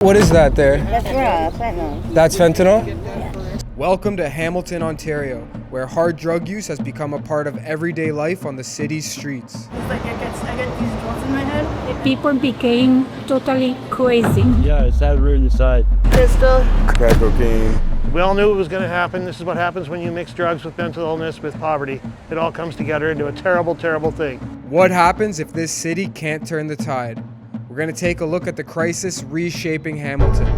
What is that there? That's fentanyl. That's fentanyl? Yeah. Welcome to Hamilton, Ontario, where hard drug use has become a part of everyday life on the city's streets. It's like I get these thoughts in my head. People became totally crazy. Yeah, it's that root inside. Crystal. Crack cocaine. We all knew it was going to happen. This is what happens when you mix drugs with mental illness, with poverty. It all comes together into a terrible, terrible thing. What happens if this city can't turn the tide? We're going to take a look at the crisis reshaping Hamilton.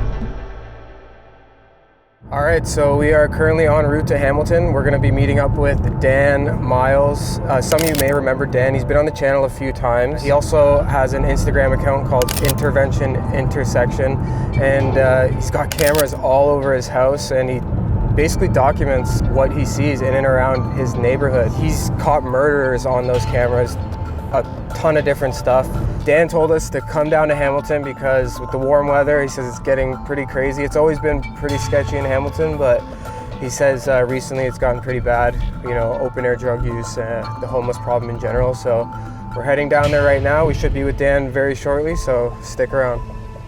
All right, so we are currently en route to Hamilton. We're going to be meeting up with Dan Miles. Some of you may remember Dan. He's been on the channel a few times. He also has an Instagram account called Intervention Intersection, and he's got cameras all over his house, and he basically documents what he sees in and around his neighborhood. He's caught murderers on those cameras, a ton of different stuff. Dan told us to come down to Hamilton because with the warm weather, he says it's getting pretty crazy. It's always been pretty sketchy in Hamilton, but he says recently it's gotten pretty bad, open air drug use, the homeless problem in general. So we're heading down there right now. We should be with Dan very shortly, so stick around.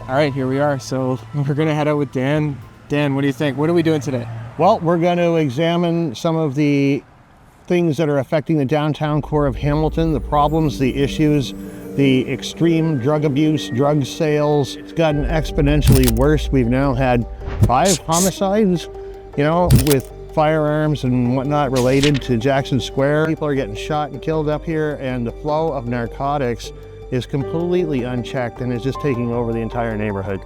All right, here we are. So we're gonna head out with Dan. Dan, what do you think? What are we doing today? Well, we're going to examine some of the things that are affecting the downtown core of Hamilton, the problems, the issues, the extreme drug abuse, drug sales. It's gotten exponentially worse. We've now had 5 homicides, with firearms and whatnot related to Jackson Square. People are getting shot and killed up here, and the flow of narcotics is completely unchecked and is just taking over the entire neighborhood.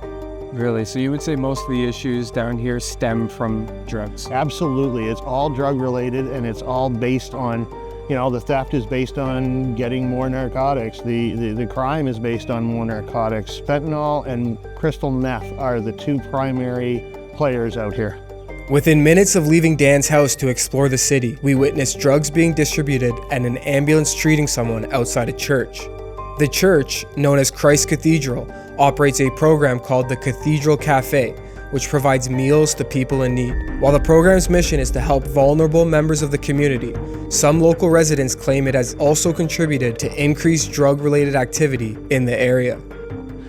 Really? So you would say most of the issues down here stem from drugs? Absolutely. It's all drug related, and it's all based on, the theft is based on getting more narcotics. The crime is based on more narcotics. Fentanyl and crystal meth are the 2 primary players out here. Within minutes of leaving Dan's house to explore the city, we witnessed drugs being distributed and an ambulance treating someone outside a church. The church, known as Christ Cathedral, operates a program called the Cathedral Cafe, which provides meals to people in need. While the program's mission is to help vulnerable members of the community, some local residents claim it has also contributed to increased drug-related activity in the area.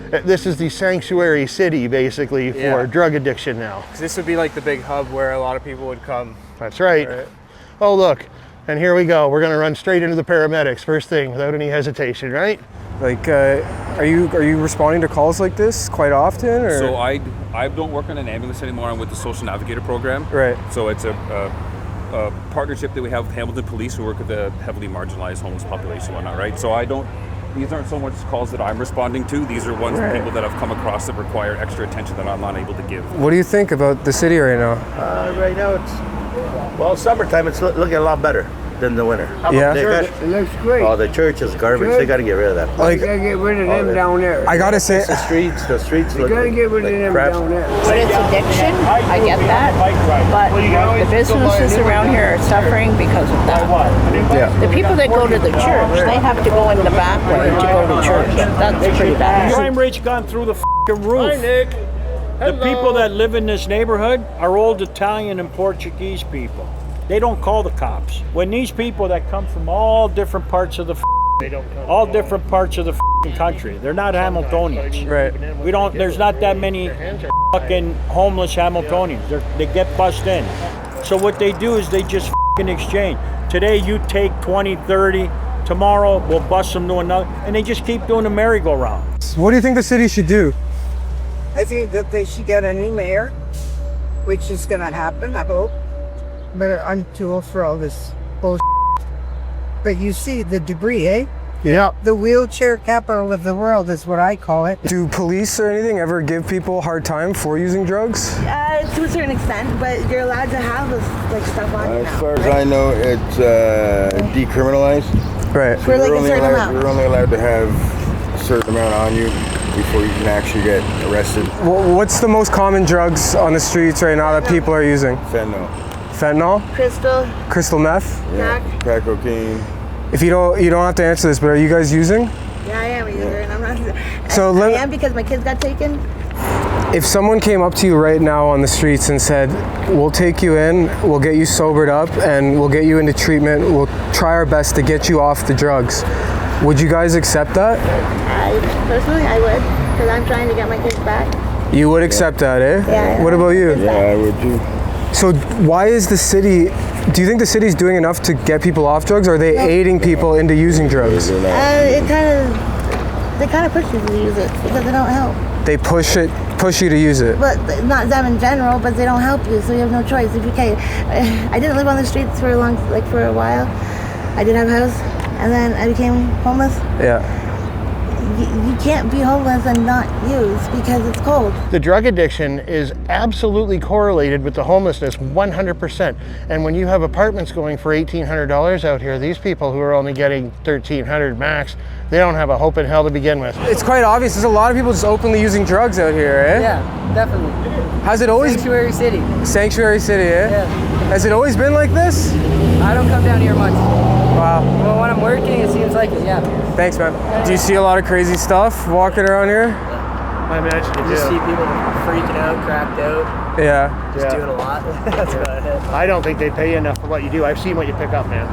This is the sanctuary city, basically, for drug addiction now. This would be like the big hub where a lot of people would come. That's right. Oh, look, and here we go. We're gonna run straight into the paramedics, first thing, without any hesitation, right? Like, are you responding to calls like this quite often? Or? So I don't work on an ambulance anymore. I'm with the Social Navigator program. Right. So it's a partnership that we have with Hamilton Police, who work with the heavily marginalized homeless population and whatnot, right? So these aren't so much calls that I'm responding to. These are ones from people that I've come across that require extra attention that I'm not able to give. What do you think about the city right now? Right now summertime it's looking a lot better than the winter. Yeah. It looks great. Oh, the church is garbage. They got to get rid of that. You gotta get rid of them down there. I gotta say, The streets You look gotta get rid of them crap. down there. But it's addiction, I get that. But the businesses around here are suffering because of that. yeah. The people that go to the church, they have to go in the back way to go to church. That's pretty bad. Crime rate's gone through the f***ing roof. Hi, Nick. The people that live in this neighborhood are old Italian and Portuguese people. They don't call the cops. When these people that come from all different parts of the country, they're not Hamiltonians. Right. There's not that many fucking homeless Hamiltonians. They get bussed in. So what they do is they just fucking exchange. Today you take 20, 30, tomorrow we'll bust them to another, and they just keep doing the merry-go-round. What do you think the city should do? I think that they should get a new mayor, which is gonna happen, I hope. But I'm too old for all this bullshit. But you see the debris, eh? Yeah. The wheelchair capital of the world is what I call it. Do police or anything ever give people a hard time for using drugs? To a certain extent, but you're allowed to have this stuff on you now. As far as I know, it's decriminalized. Right. For like a certain amount. You're only allowed to have a certain amount on you before you can actually get arrested. What's the most common drugs on the streets right now that people are using? Fentanyl. Fentanyl? Crystal meth? Yeah. Crack cocaine. If you don't have to answer this, but are you guys using? Yeah, I am a user, and I'm not. So I am because my kids got taken. If someone came up to you right now on the streets and said, we'll take you in, we'll get you sobered up, and we'll get you into treatment, we'll try our best to get you off the drugs, would you guys accept that? Personally, I would, because I'm trying to get my kids back. You would accept that, eh? Yeah. What about you? Yeah, I would too. So why is the city, do you think the city's doing enough to get people off drugs, or are they aiding people into using drugs? They kind of push you to use it because they don't help. They push you to use it. But not them in general, but they don't help you, so you have no choice. If you can't, I didn't live on the streets for for a while. I did have a house, and then I became homeless. Yeah. You can't be homeless and not use because it's cold. The drug addiction is absolutely correlated with the homelessness, 100%. And when you have apartments going for $1,800 out here, these people who are only getting $1,300 max, they don't have a hope in hell to begin with. It's quite obvious. There's a lot of people just openly using drugs out here, eh? Yeah, definitely. Has it always... Sanctuary City. Sanctuary City, eh? Yeah. Has it always been like this? I don't come down here much. Wow. Well, when I'm working, it seems like it, yeah. Thanks, man. Do you see a lot of crazy stuff walking around here? I imagine you You just see people freaking out, cracked out, Yeah. just doing a lot. That's about it. I don't think they pay you enough for what you do. I've seen what you pick up, man.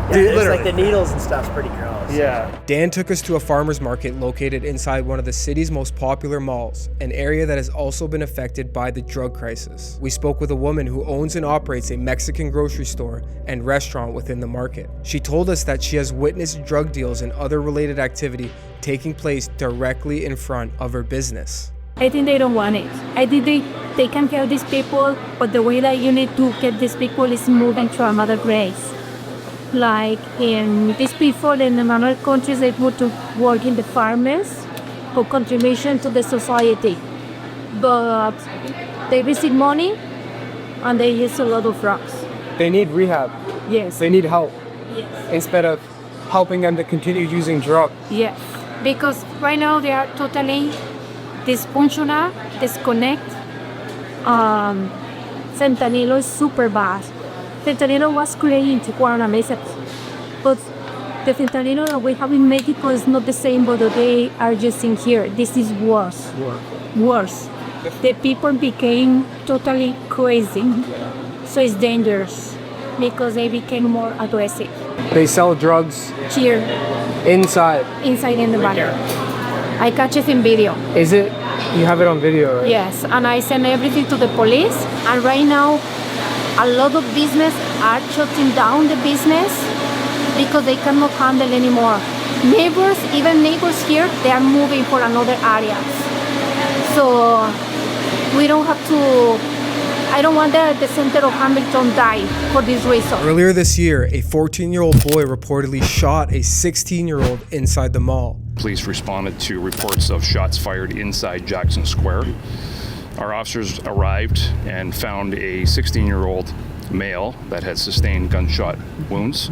Yeah, Dude, it's literally. like the needles and stuff's pretty gross. Yeah. Dan took us to a farmer's market located inside one of the city's most popular malls, an area that has also been affected by the drug crisis. We spoke with a woman who owns and operates a Mexican grocery store and restaurant within the market. She told us that she has witnessed drug deals and other related activity taking place directly in front of her business. I think they don't want it. I think they can help these people, but the way that you need to get these people is moving to another place. Like in these people in other countries, they put to work in the farmers for contribution to the society. But they receive money and they use a lot of drugs. They need rehab. Yes. They need help Yes. instead of helping them to continue using drugs. Yes. Because right now they are totally dysfunctional, disconnect. Fentanyl is super bad. Fentanyl was created in Tijuana, Mesa, but the fentanyl that we have in Mexico is not the same, but they are using here. This is worse. Worse. The people became totally crazy, so it's dangerous because they became more aggressive. They sell drugs Here, inside. inside in the bar. I catch it in video. Is it? You have it on video, right? Yes, and I send everything to the police. And right now, a lot of business are shutting down the business because they cannot handle anymore. Neighbors, even neighbors here, they are moving for another areas. So we don't have to. I don't want the center of Hamilton die for this reason. Earlier this year, a 14-year-old boy reportedly shot a 16-year-old inside the mall. Police responded to reports of shots fired inside Jackson Square. Our officers arrived and found a 16-year-old male that had sustained gunshot wounds.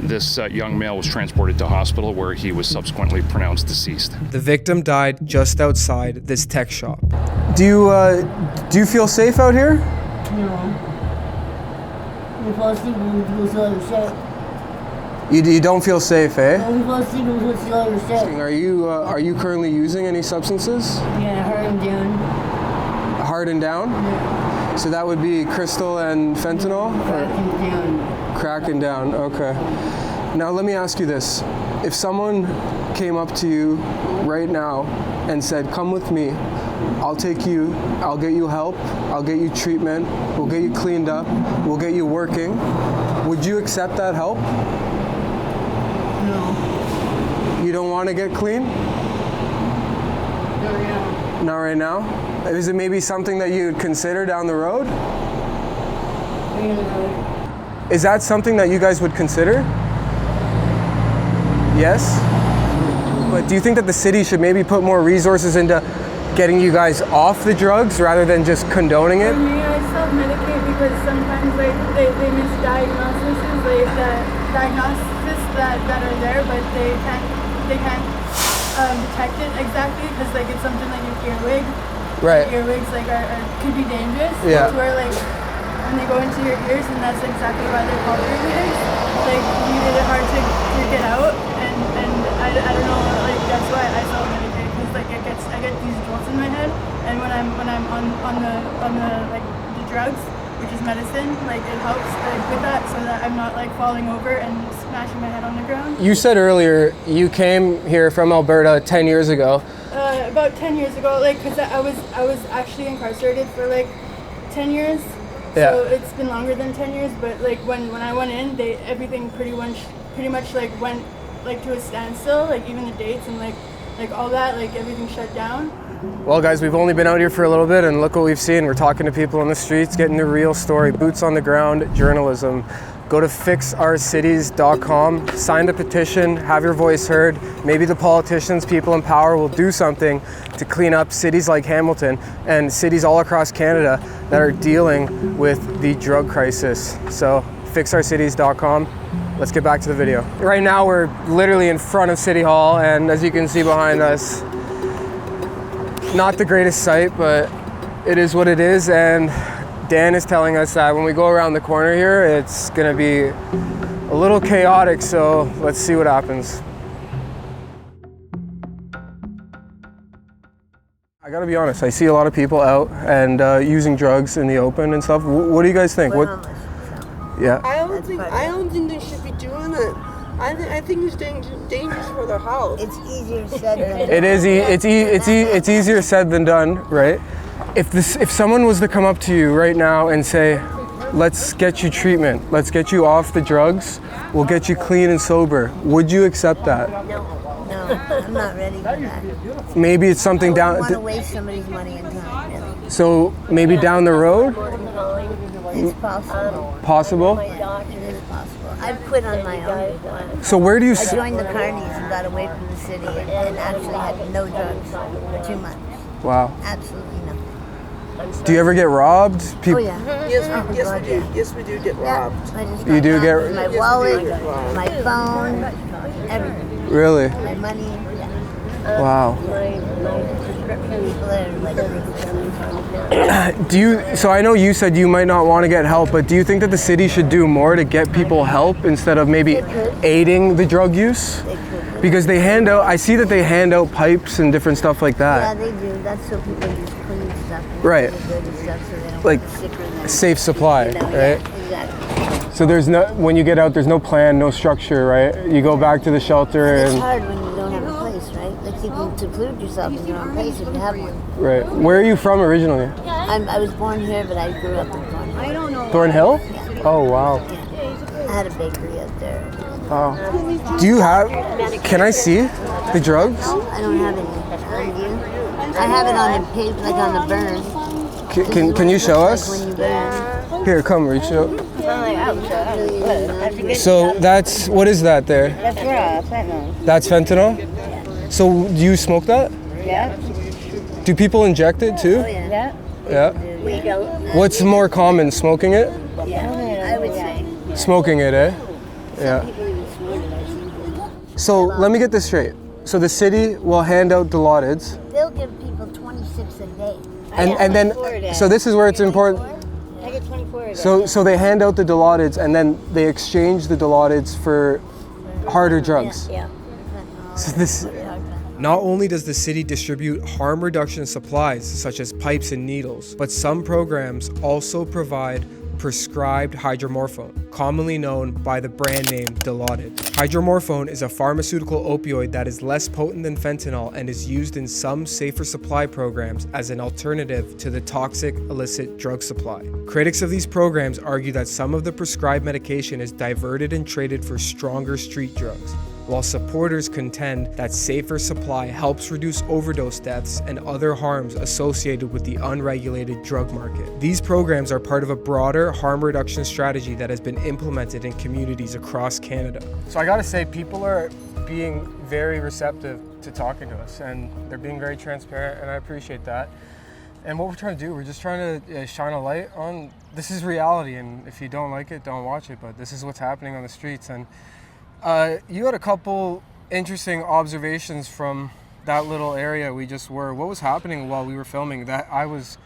This young male was transported to hospital where he was subsequently pronounced deceased. The victim died just outside this tech shop. Do you feel safe out here? No. We fall asleep when we do some other shit. You don't feel safe, eh? When we fall asleep when we do some other shit. Are you currently using any substances? Yeah, hurt him down. Hard and down? Yeah. So that would be crystal and fentanyl? Crack him down. Crack and down, okay. Now let me ask you this. If someone came up to you right now and said, come with me, I'll take you, I'll get you help, I'll get you treatment, we'll get you cleaned up, we'll get you working, would you accept that help? No. You don't want to get clean? Not right now. Not right now? Is it maybe something that you'd consider down the road? Right on the road. Is that something that you guys would consider? Yes? But do you think that the city should maybe put more resources into getting you guys off the drugs rather than just condoning it? For me, I self-medicate because sometimes like they misdiagnose like the diagnoses that are there, but they can't detect it exactly because like it's something like your earwig. Right. Earwigs like could be dangerous. Yeah. To where like when they go into your ears, and that's exactly why they're called earwigs. Like you get it hard to get out, and I don't know, like that's why I self-medicate because like I get these jolts in my head, and when I'm on the like the drugs, which is medicine, like it helps like with that so that I'm not like falling over and smashing my head on the ground. You said earlier you came here from Alberta 10 years ago. about 10 years ago, like, cause I was actually incarcerated for like 10 years. Yeah. So it's been longer than 10 years, but like when I went in, everything pretty much like went like to a standstill, like even the dates and like all that, like everything shut down. Well, guys, we've only been out here for a little bit, and look what we've seen. We're talking to people on the streets, getting the real story, boots on the ground journalism. Go to fixourcities.com, sign the petition, have your voice heard. Maybe the politicians, people in power will do something to clean up cities like Hamilton and cities all across Canada that are dealing with the drug crisis. So fixourcities.com. Let's get back to the video. Right now we're literally in front of City Hall, and as you can see behind us, not the greatest sight, but it is what it is. And Dan is telling us that when we go around the corner here, it's gonna be a little chaotic, so let's see what happens. I gotta be honest, I see a lot of people out and using drugs in the open and stuff. What do you guys think? Yeah. I don't think they should be doing it. I think it's dangerous for their health. It's easier said than done. It is. It's easier said than done, right? If someone was to come up to you right now and say, "Let's get you treatment. Let's get you off the drugs. We'll get you clean and sober," would you accept that? No, I'm not ready for that. Maybe it's something I down. don't want to waste somebody's money and time, really. So maybe down the road. It's possible. Possible. It is possible. I've quit on my own. So where do you? I joined the Carnies and got away from the city and actually had no drugs for 2 months. Wow. Absolutely nothing. Do you ever get robbed? Oh yeah. Yes, we do get robbed. I just You do got get my wallet, my phone, everything. Really? My money. Wow. People are like. Do you? So I know you said you might not want to get help, but do you think that the city should do more to get people help instead of maybe aiding the drug use? Because they hand out. I see that they hand out pipes and different stuff like that. Yeah, they do. That's so people use clean stuff. Right. Like safe supply, right? Exactly. So there's no, when you get out, there's no plan, no structure, right? You go back to the shelter It's and. hard when you don't have a place, right? Like you can seclude yourself in your own place if you have one. Right. Where are you from originally? I was born here, but I grew up in Thornhill. I don't know. Thornhill? Yeah. Oh wow. Yeah. I had a bakery out there. Wow. Do you have? Can I see the drugs? I don't have any. Do you? I have it on the page, like on the burn. Can you show us? Like when you burn. Here, come, reach out. So that's, what is that there? That's fentanyl. That's fentanyl? So do you smoke that? Yeah. Do people inject it too? Oh, yeah. Yeah. We don't. What's more common, smoking it? Yeah, I would say. Smoking it, eh? Yeah. So let me get this straight. So the city will hand out Dilaudids. They'll give people 26 a day. And then, so this is where it's important. I get 24 a day. So they hand out the Dilaudids and then they exchange the Dilaudids for harder drugs. Yeah. So this. Not only does the city distribute harm reduction supplies such as pipes and needles, but some programs also provide prescribed hydromorphone, commonly known by the brand name Dilaudid. Hydromorphone is a pharmaceutical opioid that is less potent than fentanyl and is used in some safer supply programs as an alternative to the toxic illicit drug supply. Critics of these programs argue that some of the prescribed medication is diverted and traded for stronger street drugs, while supporters contend that safer supply helps reduce overdose deaths and other harms associated with the unregulated drug market. These programs are part of a broader harm reduction strategy that has been implemented in communities across Canada. So I gotta say, people are being very receptive to talking to us, and they're being very transparent, and I appreciate that. And what we're trying to do, we're just trying to shine a light on, this is reality, and if you don't like it, don't watch it, but this is what's happening on the streets. And you had a couple interesting observations from that little area we just were. What was happening while we were filming that I was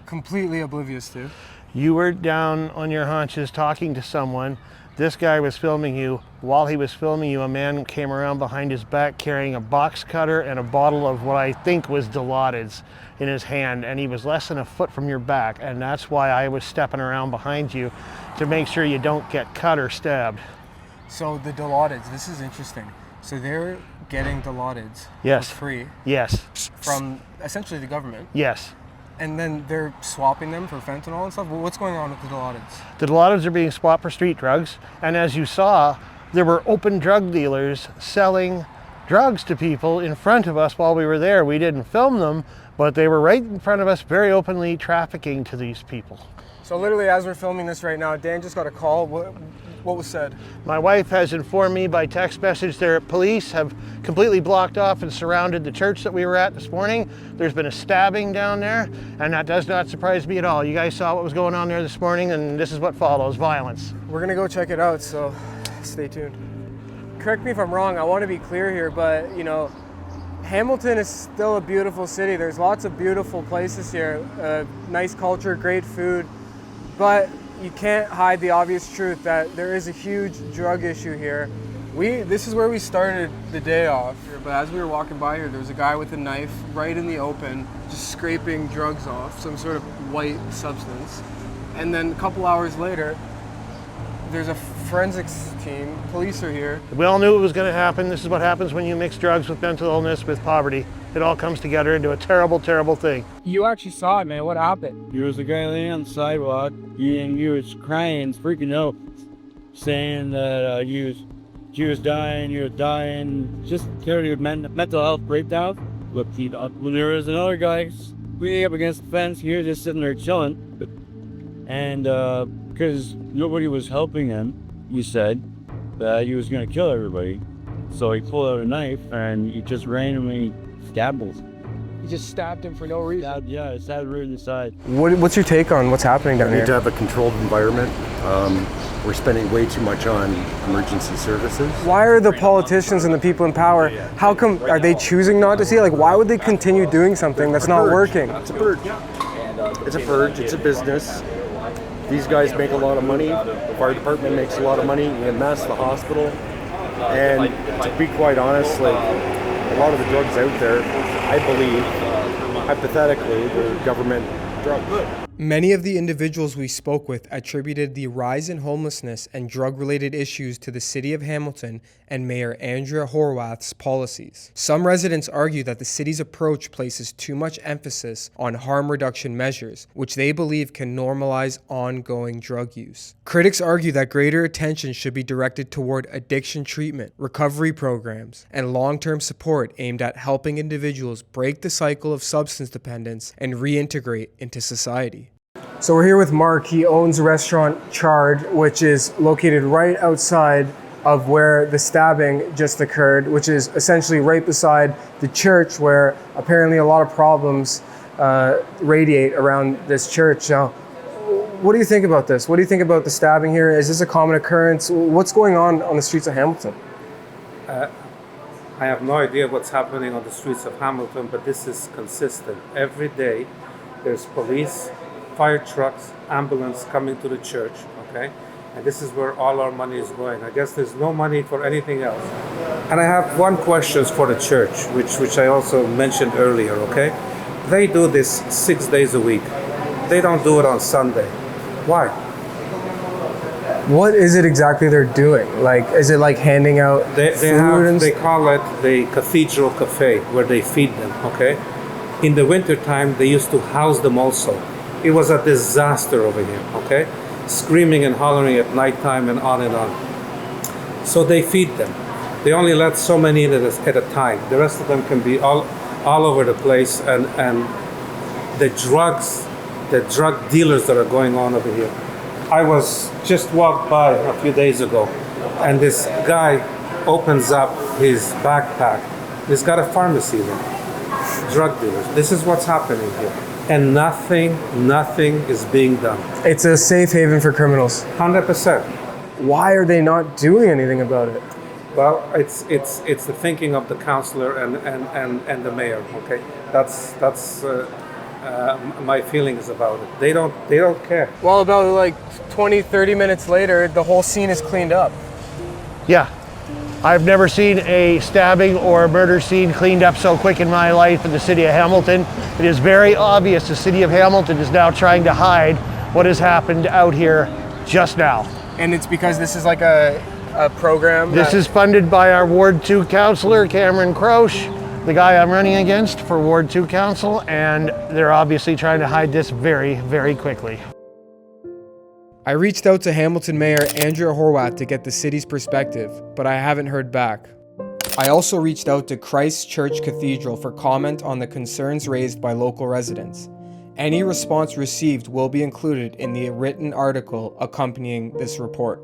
completely oblivious to? You were down on your haunches talking to someone. This guy was filming you. While he was filming you, a man came around behind his back carrying a box cutter and a bottle of what I think was Dilaudids in his hand, and he was less than a foot from your back, and that's why I was stepping around behind you to make sure you don't get cut or stabbed. So the Dilaudids, this is interesting. So they're getting Dilaudid Yes. for free. Yes. From essentially the government. Yes. And then they're swapping them for fentanyl and stuff. Well, what's going on with the Dilaudid? The Dilaudid are being swapped for street drugs, and as you saw, there were open drug dealers selling drugs to people in front of us while we were there. We didn't film them, but they were right in front of us, very openly trafficking to these people. So literally, as we're filming this right now, Dan just got a call. What was said? My wife has informed me by text message their police have completely blocked off and surrounded the church that we were at this morning. There's been a stabbing down there, and that does not surprise me at all. You guys saw what was going on there this morning, and this is what follows, violence. We're gonna go check it out, so stay tuned. Correct me if I'm wrong, I want to be clear here, but you know, Hamilton is still a beautiful city. There's lots of beautiful places here, nice culture, great food, but you can't hide the obvious truth that there is a huge drug issue here. This is where we started the day off, but as we were walking by here, there was a guy with a knife right in the open, just scraping drugs off, some sort of white substance. And then a couple hours later, there's a forensics team, police are here. We all knew it was going to happen. This is what happens when you mix drugs with mental illness, with poverty. It all comes together into a terrible, terrible thing. You actually saw it, man. What happened? There was a guy laying on the sidewalk, and he was crying, freaking out, saying that she was dying, just carried with mental health breakdown. Look, when there was another guy leaning up against the fence, he was just sitting there chilling, and because nobody was helping him, he said that he was going to kill everybody. So he pulled out a knife and he just randomly stabbed him. You just stabbed him for no reason? Yeah, stabbed right in the side. What's your take on what's happening down We here? need to have a controlled environment. We're spending way too much on emergency services. Why are the politicians and the people in power, how come, are they choosing not to see it? Like, why would they continue doing something that's not working? It's a purge. It's a purge, it's a business. These guys make a lot of money. The fire department makes a lot of money. EMS, the hospital. And to be quite honest, like a lot of the drugs out there, I believe, hypothetically, they're government drugs. Many of the individuals we spoke with attributed the rise in homelessness and drug-related issues to the city of Hamilton and Mayor Andrea Horwath's policies. Some residents argue that the city's approach places too much emphasis on harm reduction measures, which they believe can normalize ongoing drug use. Critics argue that greater attention should be directed toward addiction treatment, recovery programs, and long-term support aimed at helping individuals break the cycle of substance dependence and reintegrate into society. So we're here with Mark. He owns a restaurant, Chard, which is located right outside of where the stabbing just occurred, which is essentially right beside the church where apparently a lot of problems radiate around this church. Now, what do you think about this? What do you think about the stabbing here? Is this a common occurrence? What's going on the streets of Hamilton? I have no idea what's happening on the streets of Hamilton, but this is consistent. Every day there's police, fire trucks, ambulance coming to the church, okay? And this is where all our money is going. I guess there's no money for anything else. And I have one question for the church, which I also mentioned earlier, okay? They do this 6 days a week. They don't do it on Sunday. Why? What is it exactly they're doing? Like, is it like handing out food? They call it the Cathedral Cafe, where they feed them, okay? In the wintertime, they used to house them also. It was a disaster over here, okay? Screaming and hollering at nighttime and on and on. So they feed them. They only let so many in at a time. The rest of them can be all over the place, and the drug dealers that are going on over here. I just walked by a few days ago, and this guy opens up his backpack. He's got a pharmacy there. Drug dealers. This is what's happening here. And nothing is being done. It's a safe haven for criminals. 100%. Why are they not doing anything about it? Well, it's the thinking of the councillor and the mayor. Okay, that's my feelings about it. They don't care. Well, about like 20-30 minutes later, the whole scene is cleaned up. Yeah. I've never seen a stabbing or a murder scene cleaned up so quick in my life in the city of Hamilton. It is very obvious the city of Hamilton is now trying to hide what has happened out here just now. And it's because this is like a a program. This is funded by our Ward 2 councillor, Cameron Croce, the guy I'm running against for Ward 2 council, and they're obviously trying to hide this very, very quickly. I reached out to Hamilton Mayor Andrea Horwath to get the city's perspective, but I haven't heard back. I also reached out to Christ Church Cathedral for comment on the concerns raised by local residents. Any response received will be included in the written article accompanying this report.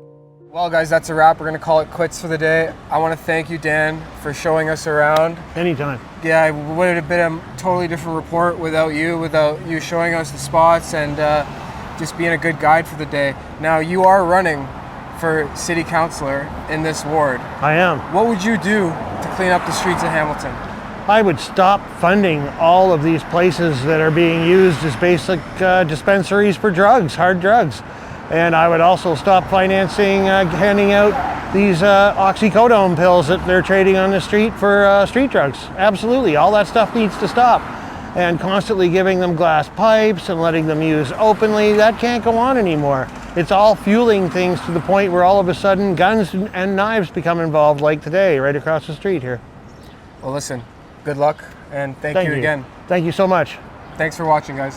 Well guys, that's a wrap. We're gonna call it quits for the day. I wanna thank you, Dan, for showing us around. Anytime. Yeah, it would have been a totally different report without you showing us the spots and just being a good guide for the day. Now, you are running for city councillor in this ward. I am. What would you do to clean up the streets of Hamilton? I would stop funding all of these places that are being used as basic dispensaries for drugs, hard drugs. And I would also stop financing, handing out these oxycodone pills that they're trading on the street for street drugs. Absolutely, all that stuff needs to stop. And constantly giving them glass pipes and letting them use openly, that can't go on anymore. It's all fueling things to the point where all of a sudden guns and knives become involved, like today, right across the street here. Well, listen, good luck, and thank you again. Thank you so much. Thanks for watching, guys.